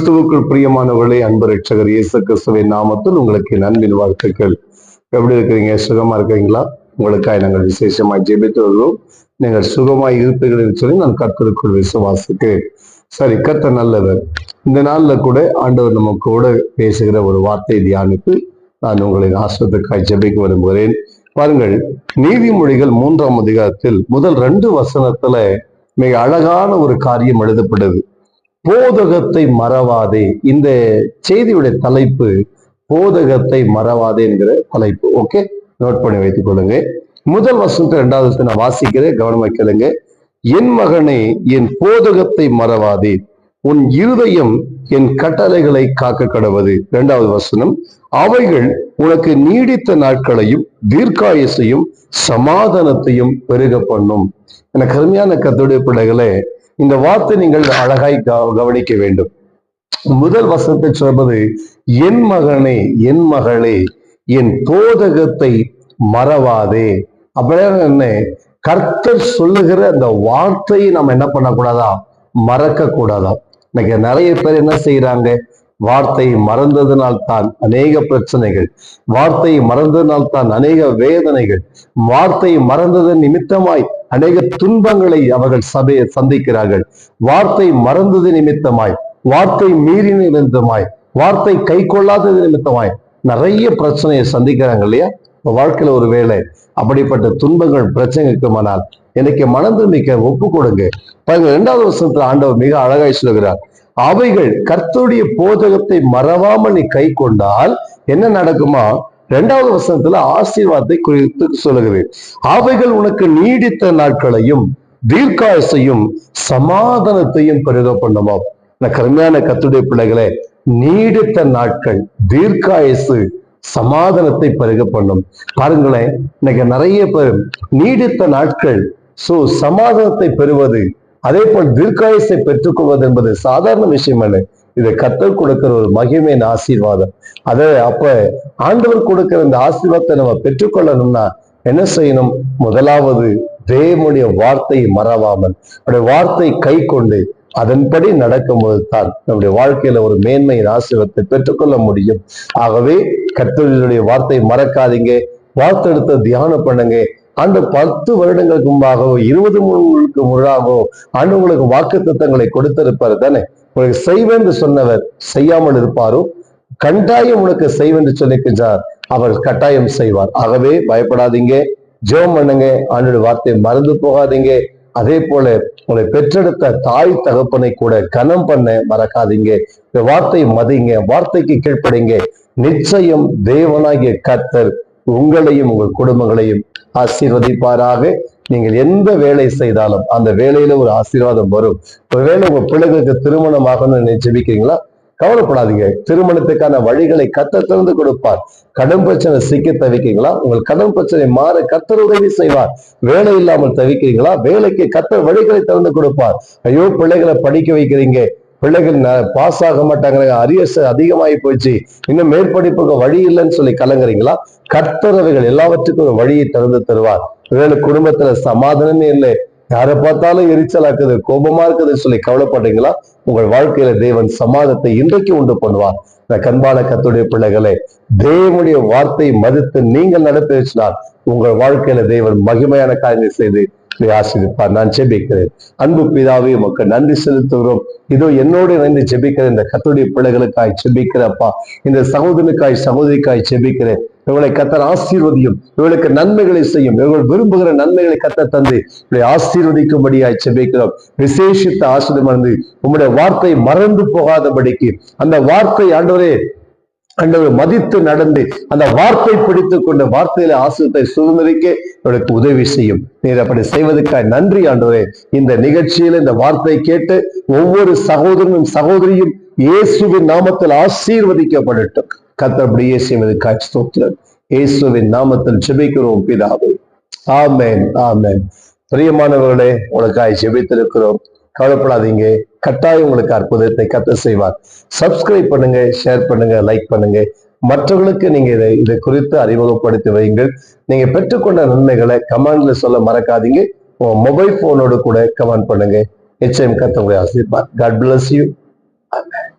கிறிஸ்துவுக்குள் பிரியமானவர்களே, அன்பு ரட்சகர் இயேசு கிறிஸ்துவின் நாமத்தில் உங்களுக்கு அன்பின் வாழ்த்துக்கள். எப்படி இருக்கிறீங்க? சுகமா இருக்கிறீங்களா? உங்களுக்காக நாங்கள் விசேஷமாய் ஜெபித்து வருவோம். நீங்கள் சுகமாய் இருப்பீர்கள் என்று சொல்லி நான் கர்த்தருக்குள் விசுவாசிக்கிறேன். சரி, கர்த்தர் நல்லவர். இந்த நாள்ல கூட ஆண்டவர் நம்ம கூட பேசுகிற ஒரு வார்த்தை தியானித்து நான் உங்களின் ஆசிரியத்துக்காய் ஜெபிக்க விரும்புகிறேன். பாருங்கள், நீதிமொழிகள் 3ஆம் அதிகாரத்தில் முதல் 2 வசனத்துல மிக அழகான ஒரு காரியம் எழுதப்படுது. போதகத்தை மறவாதே. இந்த செய்தியுடைய தலைப்பு போதகத்தை மறவாதே என்கிற தலைப்பு. ஓகே, நோட் பண்ணி வைத்துக் கொள்ளுங்க. முதல் வசனத்தை 2வது வசனத்தை நான் வாசிக்கிறேன், கவனமா கேளுங்க. என் மகனே, என் போதகத்தை மறவாதே, உன் இருதயம் என் கட்டளைகளை காக்க கடவது. 2வது வசனம், அவைகள் உனக்கு நீடித்த நாட்களையும் தீர்க்காயுசையும் சமாதானத்தையும் பெருக பண்ணும். எனக்கு அருமையான கர்த்தருடைய பிள்ளைகளே, இந்த வார்த்தை நீங்கள் அழகாய் கவனிக்க வேண்டும். முதல் வசனத்தை சொல்வது, என் மகனே, என் மகளே, என் போதகத்தை மறவாதே. அப்படியே என்ன, கர்த்தர் சொல்லுகிற அந்த வார்த்தையை நம்ம என்ன பண்ணக்கூடாதா? மறக்க கூடாதா? இன்னைக்கு நிறைய பேர் என்ன செய்யறாங்க? வார்த்தையை மறந்ததினால் தான் அநேக பிரச்சனைகள், வார்த்தையை மறந்ததினால் தான் அநேக வேதனைகள், வார்த்தையை மறந்ததன் நிமித்தமாய் அநேக துன்பங்களை அவர்கள் சபையை சந்திக்கிறார்கள். வார்த்தை மறந்தது நிமித்தமாய், வார்த்தை மீறின நிமித்தமாய், வார்த்தை கை கொள்ளாதது நிமித்தமாய் நிறைய பிரச்சனையை சந்திக்கிறாங்க இல்லையா? வாழ்க்கையில ஒரு வேளை அப்படிப்பட்ட துன்பங்கள் பிரச்சனைக்குமானால் எனக்கு மனம் திரும்பிக்க ஒப்பு கொடுங்க. 2வது வசனத்துல ஆண்டவர் மிக அழகாய் சொல்கிறார், அவைகள் கர்த்தருடைய போதகத்தை மறவாமல் நீ கை கொண்டால் என்ன நடக்குமா? 2வது வசனத்துல ஆசீர்வாதத்தை குறித்து சொல்லுகிறேன். அவைகள் உனக்கு நீடித்த நாட்களையும் தீர்க்காயுசையும் சமாதானத்தையும் பெருக பண்ணுமா. கருமையான கர்த்தருடைய பிள்ளைகளே, நீடித்த நாட்கள், தீர்க்காயுசு, சமாதானத்தை பெருக பண்ணும். பாருங்களேன், இன்னைக்கு நிறைய பேர் நீடித்த நாட்கள், சமாதானத்தை பெறுவது, அதே போல் தீர்க்காயுசை பெற்றுக்கொள்வது என்பது சாதாரண விஷயம் அல்ல. இதை கர்த்தர் கொடுக்கிற ஒரு மகிமையின் ஆசீர்வாதம். அப்ப ஆண்டவர் கொடுக்கிற இந்த ஆசீர்வாதத்தை நம்ம பெற்றுக்கொள்ளணும்னா என்ன செய்யணும்? முதலாவது தேவனுடைய வார்த்தையை மறவாமல், அவருடைய வார்த்தை கை கொண்டு அதன்படி நடக்கும்போது தான் நம்முடைய வாழ்க்கையில ஒரு மேன்மையின் ஆசீர்வாதத்தை பெற்றுக்கொள்ள முடியும். ஆகவே கர்த்தருடைய வார்த்தையை மறக்காதீங்க. வார்த்தை எடுத்து தியானம் பண்ணுங்க. ஆண்டு 10 வருடங்களுக்கு முன்பாகவோ 20 முன்னாகவோ ஆண்டு உங்களுக்கு வாக்கு தத்தங்களை கொடுத்திருப்பாரு தானே. உங்களுக்கு செய்வென்று சொன்னவர் செய்யாமல் இருப்பாரோ? கட்டாயம் உனக்கு செய்வென்று சொல்லிக்கின்றார், அவர் கட்டாயம் செய்வார். ஆகவே பயப்படாதீங்க, ஜெபம் பண்ணுங்க, ஆண்டோட வார்த்தையை மறந்து போகாதீங்க. அதே போல உங்களை பெற்றெடுத்த தாய் தகப்பனை கூட கனம் பண்ண மறக்காதீங்க. வார்த்தையை மதிங்க, வார்த்தைக்கு கீழ்ப்படிங்க. நிச்சயம் தேவனாகிய கர்த்தர் உங்களையும் உங்கள் குடும்பங்களையும் ஆசீர்வதிப்பாராக. நீங்கள் எந்த வேலை செய்தாலும் அந்த வேலையில ஒரு ஆசீர்வாதம் வரும். ஒருவேளை உங்க பிள்ளைகளுக்கு திருமணம் ஆகணும்னு ஜெபிக்கிறீங்களா? கவலைப்படாதீங்க, திருமணத்துக்கான வழிகளை கர்த்தர் திறந்து கொடுப்பார். கடன் பிரச்சனை சிக்க தவிக்கிறீங்களா? உங்கள் கடன் பிரச்சனை மாற கர்த்தர் உதவி செய்வார். வேலை இல்லாமல் தவிக்கிறீங்களா? வேலைக்கு கர்த்தர் வழிகளை திறந்து கொடுப்பார். ஐயோ, பிள்ளைகளை படிக்க வைக்கிறீங்க, பிள்ளைகள் பாஸ் ஆக மாட்டாங்க, அரியர்ஸ் அதிகமாகி போச்சு, இன்னும் மேற்படிப்புக்கு வழி இல்லைன்னு சொல்லி கலங்குறீங்களா? கர்த்தர் அவைகள் எல்லாவற்றுக்கும் ஒரு வழியை திறந்து தருவார். ஒருவேளை குடும்பத்துல சமாதானமே இல்லை, யாரை பார்த்தாலும் எரிச்சலாக்குது, கோபமா இருக்குதுன்னு சொல்லி கவலைப்படுறீங்களா? உங்கள் வாழ்க்கையில தேவன் சமாதானத்தை இன்றைக்கு உண்டு பண்ணுவார். கண்பான கர்த்தருடைய பிள்ளைகளே, தேவனுடைய வார்த்தையை மதித்து நீங்கள் நடப்பினால் உங்கள் வாழ்க்கையில தேவன் மகிமையான காரியங்களை செய்து ஆசீர்வதிப்பார். நான் ஜெபிக்கிறேன். அன்பு பிதாவே, உமக்கு நன்றி செலுத்துகிறோம். இதோ என்னோடு இணைந்து ஜெபிக்கிறேன். இந்த கர்த்தருடைய பிள்ளைகளுக்காய் ஜெபிக்கிறப்பா, இந்த சகோதரனுக்காய் சகோதரிக்காய் ஜெபிக்கிறேன். இவங்களை கர்த்தர் ஆசீர்வதியும், இவர்களுக்கு நன்மைகளை செய்யும், இவர்கள் விரும்புகிற நன்மைகளை கர்த்தர் தந்து இவளை ஆசீர்வதிக்கும்படியாய் ஜெபிக்கிறோம். விசேஷித்த ஆசீர்வாதம் வந்து உம்முடைய வார்த்தை மறந்து போகாதபடிக்கு அந்த வார்த்தை ஆண்டவரே மதித்து நடந்து அந்த வார்த்தை பிடித்துக் கொண்ட வார்த்தையில ஆசீர்வாதத்தை சுதந்திரிக்க இவளுக்கு உதவி செய்யும். நீர் அப்படி செய்வதற்காக நன்றி ஆண்டவரே. இந்த நிகழ்ச்சியில இந்த வார்த்தையை கேட்டு ஒவ்வொரு சகோதரனும் சகோதரியும் இயேசுவின் நாமத்தில் ஆசீர்வதிக்கப்படட்டும். கர்த்தர் அப்படியே செய்வதற்காக ஸ்தோத்திரம். இயேசுவின் நாமத்தில் ஜெபிக்கிறோம் பிதாவே, ஆமென், ஆமென். பிரியமானவர்களே, உங்களுக்காக ஜெபித்திருக்கிறோம். கவலைப்படாதீங்க, கட்டாயம் உங்களுக்கு அற்புதத்தை கர்த்தர் செய்வார். சப்ஸ்கிரைப் பண்ணுங்க, ஷேர் பண்ணுங்க, லைக் பண்ணுங்க. மற்றவர்களுக்கு நீங்க இதை குறித்து அறிமுகப்படுத்தி வையுங்கள். நீங்க பெற்றுக்கொண்ட நன்மைகளை கமெண்ட்ல சொல்ல மறக்காதீங்க. உங்க மொபைல் போனோடு கூட கமெண்ட் பண்ணுங்க. நிச்சயம் கர்த்தர் உங்களை ஆசீர்வதிப்பார். God bless you. Amen.